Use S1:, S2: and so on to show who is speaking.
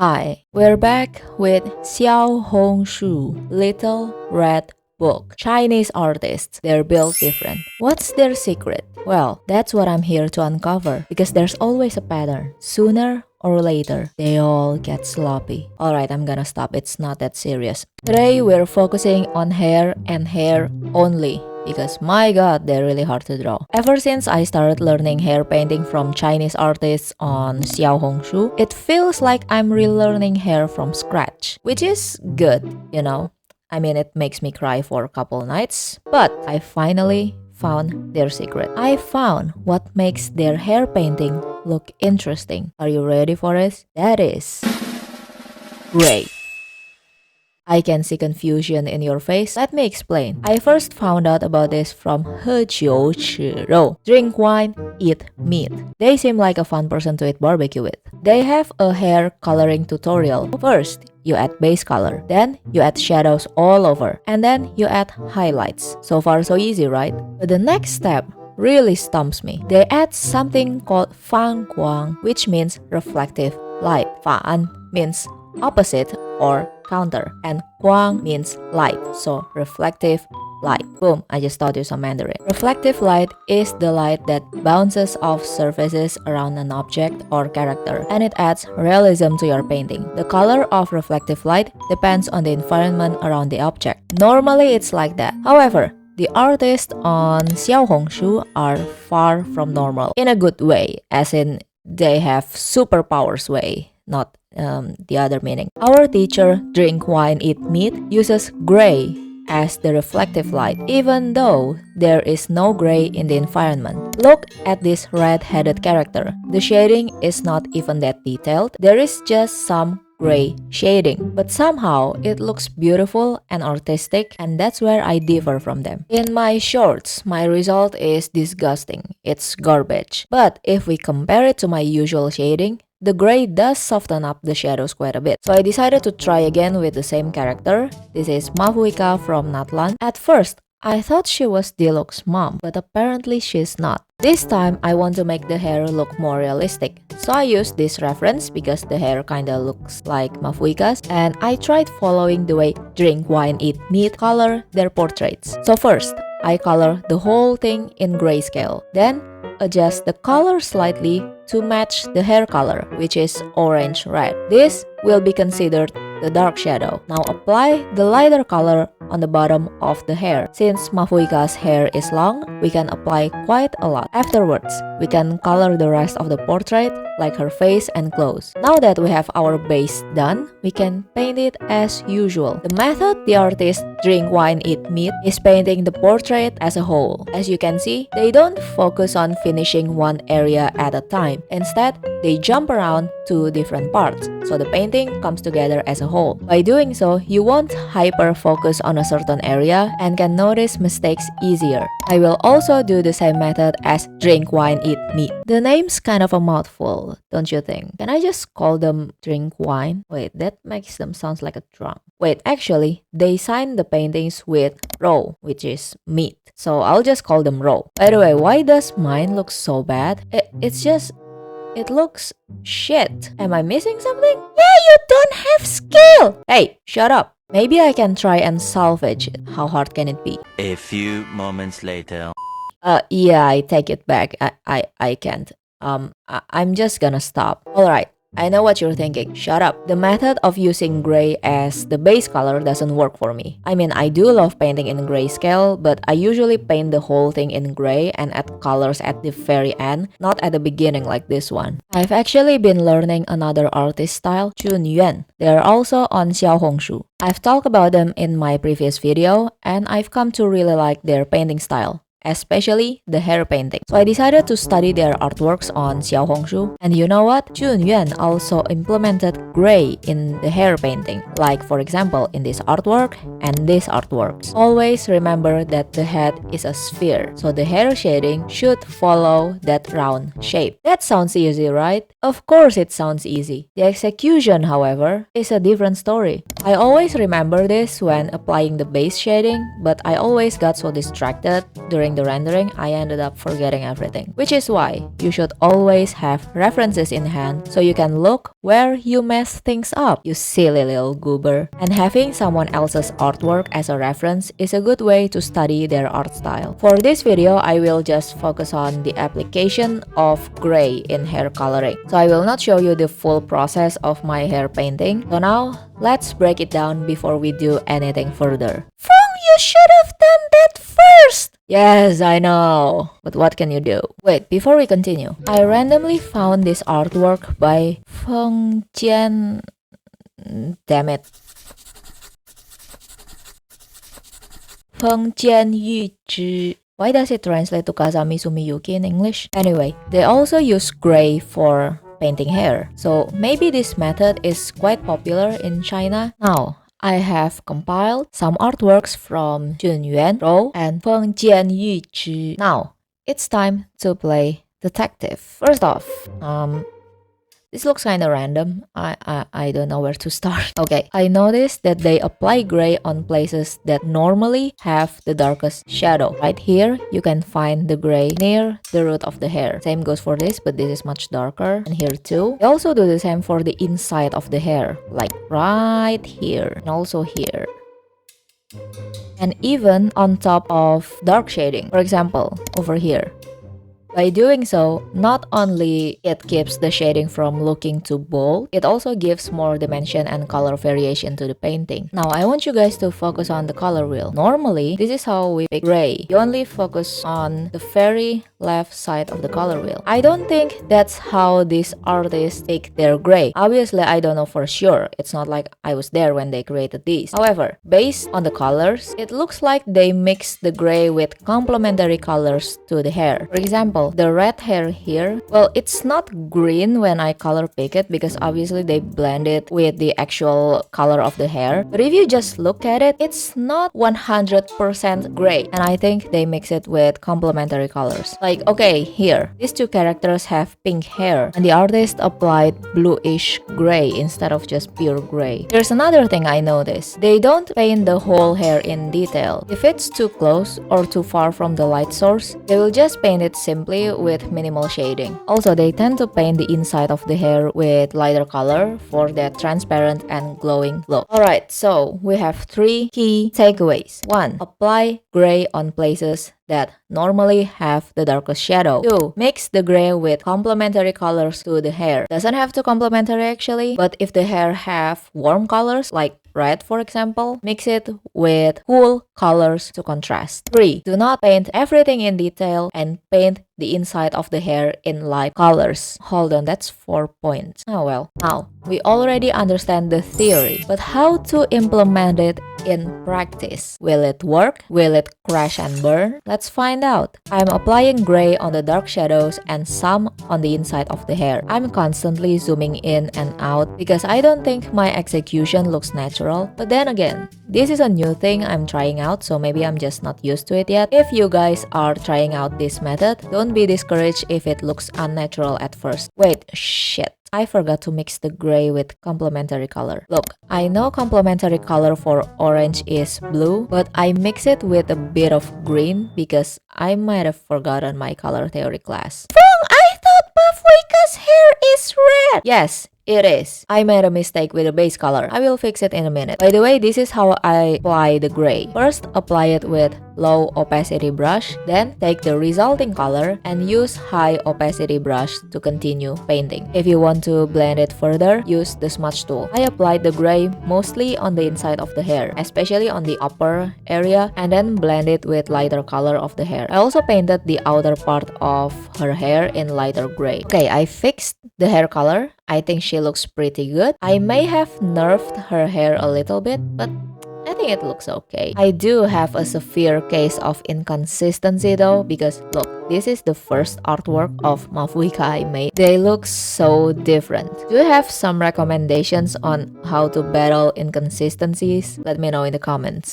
S1: Hi, we're back with Xiao Hongshu, Little Red Book. Chinese artists, they're built different. What's their secret? Well, that's what I'm here to uncover because there's always a pattern. Sooner or later, they all get sloppy. Alright, I'm gonna stop. It's not that serious. Today, we're focusing on hair and hair only because my god, they're really hard to draw. Ever since I started learning hair painting from Chinese artists on Xiao Hongshu, it feels like I'm relearning hair from scratch, which is good, you know. I mean, it makes me cry for a couple nights, but I finally found their secret. I found what makes their hair painting look interesting. Are you ready for it? That is gray. I can see confusion in your face. Let me explain. I first found out about this from 喝酒吃肉. Drink wine, eat meat. They seem like a fun person to eat barbecue with. They have a hair coloring tutorial. First, you add base color. Then, you add shadows all over. And then, you add highlights. So far, so easy, right? But the next step really stumps me. They add something called 反光, which means reflective light. 反 means opposite or counter, and 光 means light, so reflective light. Boom, I just taught you some Mandarin. Reflective light is the light that bounces off surfaces around an object or character, and it adds realism to your painting. The color of reflective light depends on the environment around the object. Normally, it's like that. However, the artists on Xiao Hongshu are far from normal in a good way, as in they have superpowers way, not the other meaning. Our teacher, Drink Wine Eat Meat, uses gray as the reflective light, even though there is no gray in the environment. Look at this red-headed character. The shading is not even that detailed. There is just some gray shading, but somehow it looks beautiful and artistic, and that's where I differ from them. In my shorts, my result is disgusting. It's garbage. But if we compare it to my usual shading, the gray does soften up the shadows quite a bit. So I decided to try again with the same character. This is Mafuika from Natlan. At first, I thought she was Diluc's mom, but apparently she's not. This time, I want to make the hair look more realistic. So I used this reference because the hair kinda looks like Mafuika's, and I tried following the way Drink Wine Eat Meat color their portraits. So first, I color the whole thing in grayscale. Then, adjust the color slightly to match the hair color, which is orange-red. This will be considered the dark shadow. Now apply the lighter color on the bottom of the hair. Since Mafuika's hair is long, we can apply quite a lot. Afterwards, we can color the rest of the portrait, like her face and clothes. Now that we have our base done, we can paint it as usual. The method the artist Drink Wine Eat Meat is painting the portrait as a whole. As you can see, they don't focus on finishing one area at a time. Instead, they jump around to different parts, so the painting comes together as a whole. By doing so, you won't hyper-focus on a certain area and can notice mistakes easier. I will also do the same method as Drink Wine Eat Meat. The name's kind of a mouthful, don't you think? Can I just call them Drink Wine? Wait, that makes them sound like a drunk. Wait, actually, they signed the paintings with raw, which is meat. So I'll just call them raw. By the way, why does mine look so bad? It looks shit. Am I missing something? Yeah, you don't have skill! Hey, shut up. Maybe I can try and salvage it. How hard can it be?
S2: A few moments later.
S1: Yeah, I take it back. I can't. I'm just gonna stop. Alright. I know what you're thinking. Shut up. The method of using gray as the base color doesn't work for me. I mean, I do love painting in grayscale, but I usually paint the whole thing in gray and add colors at the very end, not at the beginning like this one. I've actually been learning another artist style, Chun Yuan. They're also on Xiao Hongshu. I've talked about them in my previous video, and I've come to really like their painting style, especially the hair painting. So I decided to study their artworks on Xiao Hongshu. And you know what? Chun Yuan also implemented gray in the hair painting, like for example in this artwork and this artwork. Always remember that the head is a sphere, so the hair shading should follow that round shape. That sounds easy, right? Of course it sounds easy. The execution, however, is a different story. I always remember this when applying the base shading, but I always got so distracted during during the rendering, I ended up forgetting everything. Which is why you should always have references in hand so you can look where you mess things up, you silly little goober. And having someone else's artwork as a reference is a good way to study their art style. For this video, I will just focus on the application of gray in hair coloring. So I will not show you the full process of my hair painting. So now, let's break it down before we do anything further. Feng, you should have done that first! Yes, I know. But what can you do? Wait, before we continue, I randomly found this artwork by Feng Jian... Damn it. Feng Jian Yu Zhi. Why does it translate to Kazami Sumiyuki in English? Anyway, they also use gray for painting hair. So maybe this method is quite popular in China. Now, I have compiled some artworks from Junyuan Rou and Feng Jian Yu Zhi. Now, it's time to play detective. First off, this looks kinda random. I don't know where to start. Okay, I noticed that they apply gray on places that normally have the darkest shadow. Right here, you can find the gray near the root of the hair. Same goes for this, but this is much darker. And here too. They also do the same for the inside of the hair, like right here and also here. And even on top of dark shading. For example, over here. By doing so, not only it keeps the shading from looking too bold, it also gives more dimension and color variation to the painting. Now, I want you guys to focus on the color wheel. Normally, this is how we pick gray. You only focus on the very left side of the color wheel. I don't think that's how these artists pick their gray. Obviously, I don't know for sure. It's not like I was there when they created these. However, based on the colors, it looks like they mix the gray with complementary colors to the hair. For example, the red hair here, well, it's not green when I color pick it because obviously they blend it with the actual color of the hair. But if you just look at it, it's not 100% gray. And I think they mix it with complementary colors. Like, okay, here, these two characters have pink hair and the artist applied bluish gray instead of just pure gray. Here's another thing I noticed. They don't paint the whole hair in detail. If it's too close or too far from the light source, they will just paint it simply with minimal shading. Also, they tend to paint the inside of the hair with lighter color for that transparent and glowing look. Alright, so we have 3 key takeaways. 1. Apply gray on places that normally have the darkest shadow. 2. Mix the gray with complementary colors to the hair. Doesn't have to complementary actually, but if the hair have warm colors like red for example, mix it with cool colors to contrast. 3. Do not paint everything in detail and paint the inside of the hair in light colors. Hold on, that's 4 points. Oh well. Now, we already understand the theory, but how to implement it in practice? Will it work? Will it crash and burn? Let's find out. I'm applying gray on the dark shadows and some on the inside of the hair. I'm constantly zooming in and out because I don't think my execution looks natural. But then again, this is a new thing I'm trying out, so maybe I'm just not used to it yet. If you guys are trying out this method, don't be discouraged if it looks unnatural at first. Wait, shit. I forgot to mix the gray with complementary color. Look, I know complementary color for orange is blue, but I mix it with a bit of green because I might have forgotten my color theory class. Feng, I thought Paprika's hair is red! Yes, it is. I made a mistake with the base color. I will fix it in a minute. By the way, this is how I apply the gray. First, apply it with low opacity brush, then take the resulting color and use high opacity brush to continue painting. If you want to blend it further, use the smudge tool. I applied the gray mostly on the inside of the hair, especially on the upper area, and then blend it with lighter color of the hair. I also painted the outer part of her hair in lighter gray. Okay, I fixed the hair color. I think she looks pretty good. I may have nerfed her hair a little bit, but I think it looks okay. I do have a severe case of inconsistency though, because look, this is the first artwork of Mafuika I made. They look so different. Do you have some recommendations on how to battle inconsistencies? Let me know in the comments.